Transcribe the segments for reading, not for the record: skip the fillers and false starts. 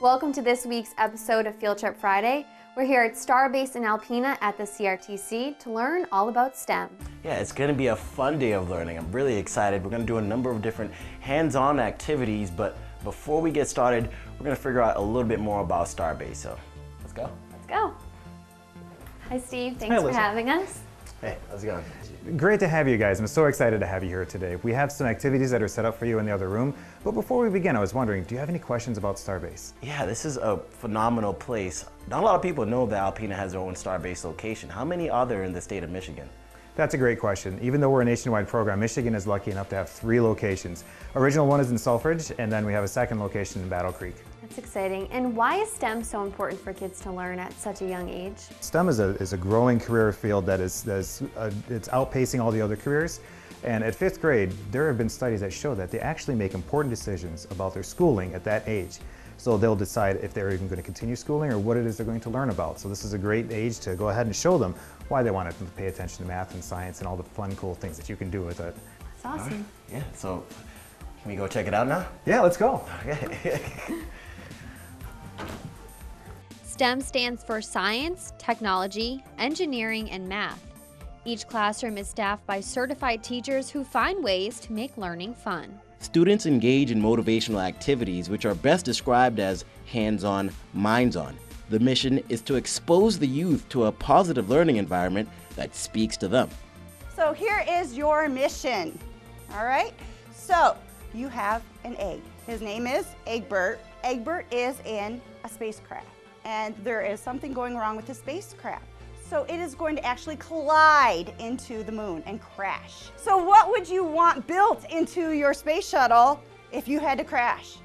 Welcome to this week's episode of Field Trip Friday. We're here at STARBASE in Alpena at the CRTC to learn all about STEM. Yeah, it's going to be a fun day of learning. I'm really excited. We're going to do a number of different hands-on activities, but before we get started, we're going to figure out a little bit more about STARBASE. So let's go. Let's go. Hi, Steve. Thanks for having us. Hey, how's it going? Great to have you guys. I'm so excited to have you here today. We have some activities that are set up for you in the other room, but before we begin, I was wondering, do you have any questions about STARBASE? Yeah, this is a phenomenal place. Not a lot of people know that Alpena has their own STARBASE location. How many are there in the state of Michigan? That's a great question. Even though we're a nationwide program, Michigan is lucky enough to have 3 locations. Original one is in Selfridge, and then we have a second location in Battle Creek. That's exciting. And why is STEM so important for kids to learn at such a young age? STEM is a growing career field that it's outpacing all the other careers. And at 5th grade, there have been studies that show that they actually make important decisions about their schooling at that age. So they'll decide if they're even going to continue schooling or what it is they're going to learn about. So this is a great age to go ahead and show them why they want to pay attention to math and science and all the fun, cool things that you can do with it. That's awesome. Right. Yeah, so can we go check it out now? Yeah, let's go. Okay. STEM stands for science, technology, engineering, and math. Each classroom is staffed by certified teachers who find ways to make learning fun. Students engage in motivational activities which are best described as hands-on, minds-on. The mission is to expose the youth to a positive learning environment that speaks to them. So here is your mission, all right? So you have an egg. His name is Egbert. Egbert is in a spacecraft, and there is something going wrong with the spacecraft. So it is going to actually collide into the moon and crash. So what would you want built into your space shuttle if you had to crash?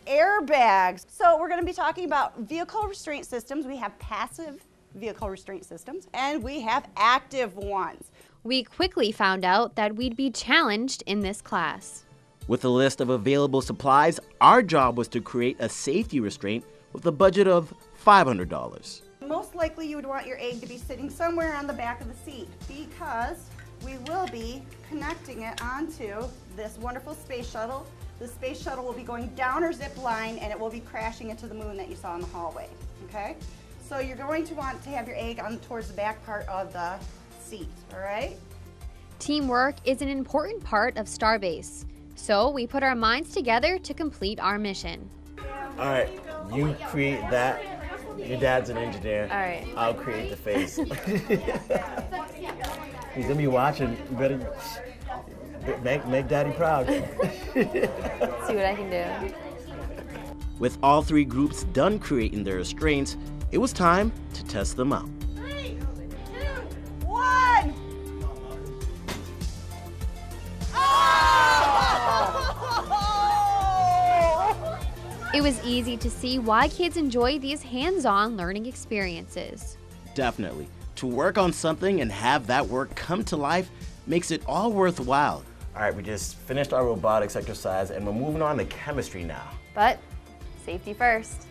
Airbags. So we're going to be talking about vehicle restraint systems. We have passive vehicle restraint systems, and we have active ones. We quickly found out that we'd be challenged in this class. With a list of available supplies, our job was to create a safety restraint with a budget of $500. Most likely you would want your egg to be sitting somewhere on the back of the seat because we will be connecting it onto this wonderful space shuttle. The space shuttle will be going down our zip line and it will be crashing into the moon that you saw in the hallway, okay? So you're going to want to have your egg on towards the back part of the seat, all right? Teamwork is an important part of STARBASE, so we put our minds together to complete our mission. All right, you create that. Your dad's an engineer. All right. I'll create the face. He's gonna be watching. You better make daddy proud. See what I can do. With all 3 groups done creating their restraints, it was time to test them out. 3, 2, 1. It was easy to see why kids enjoy these hands-on learning experiences. Definitely. To work on something and have that work come to life makes it all worthwhile. All right, we just finished our robotics exercise and we're moving on to chemistry now. But safety first.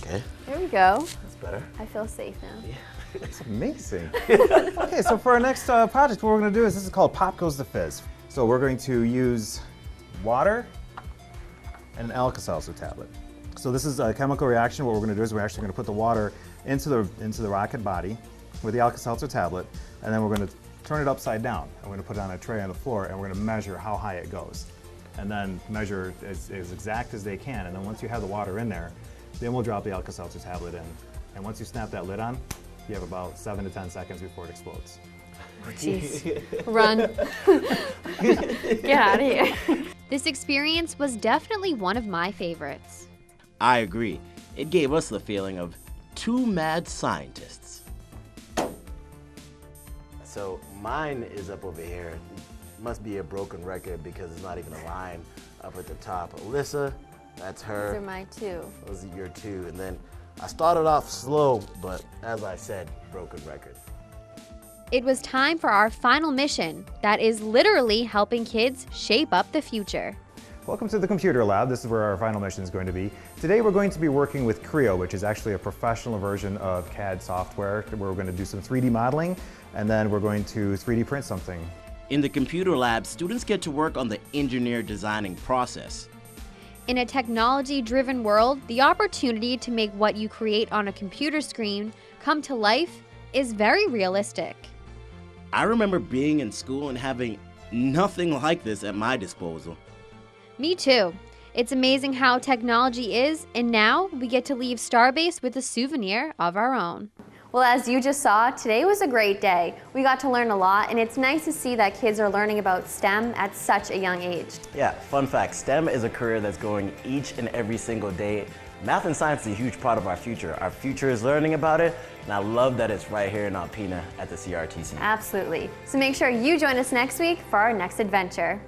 Okay. There we go. That's better. I feel safe now. Yeah. It's amazing. Okay, so for our next project, what we're going to do is this is called Pop Goes the Fizz. So we're going to use water and an Alka-Seltzer tablet. So this is a chemical reaction. What we're going to do is we're actually going to put the water into the rocket body with the Alka-Seltzer tablet, and then we're going to turn it upside down. And we're going to put it on a tray on the floor, and we're going to measure how high it goes. And then measure as exact as they can. And then once you have the water in there, then we'll drop the Alka-Seltzer tablet in. And once you snap that lid on, you have about 7 to 10 seconds before it explodes. Jeez. Run. Get out of here. This experience was definitely one of my favorites. I agree. It gave us the feeling of 2 mad scientists. So mine is up over here. Must be a broken record because it's not even a line up at the top. Alyssa, that's her. Those are my 2. Those are your 2. And then I started off slow, but as I said, broken record. It was time for our final mission that is literally helping kids shape up the future. Welcome to the computer lab. This is where our final mission is going to be. Today we're going to be working with Creo, which is actually a professional version of CAD software, where we're going to do some 3D modeling, and then we're going to 3D print something. In the computer lab, students get to work on the engineer designing process. In a technology-driven world, the opportunity to make what you create on a computer screen come to life is very realistic. I remember being in school and having nothing like this at my disposal. Me too. It's amazing how technology is, and now we get to leave Starbase with a souvenir of our own. Well, as you just saw, today was a great day. We got to learn a lot, and it's nice to see that kids are learning about STEM at such a young age. Yeah, fun fact, STEM is a career that's going each and every single day. Math and science is a huge part of our future. Our future is learning about it, and I love that it's right here in Alpena at the CRTC. Absolutely. So make sure you join us next week for our next adventure.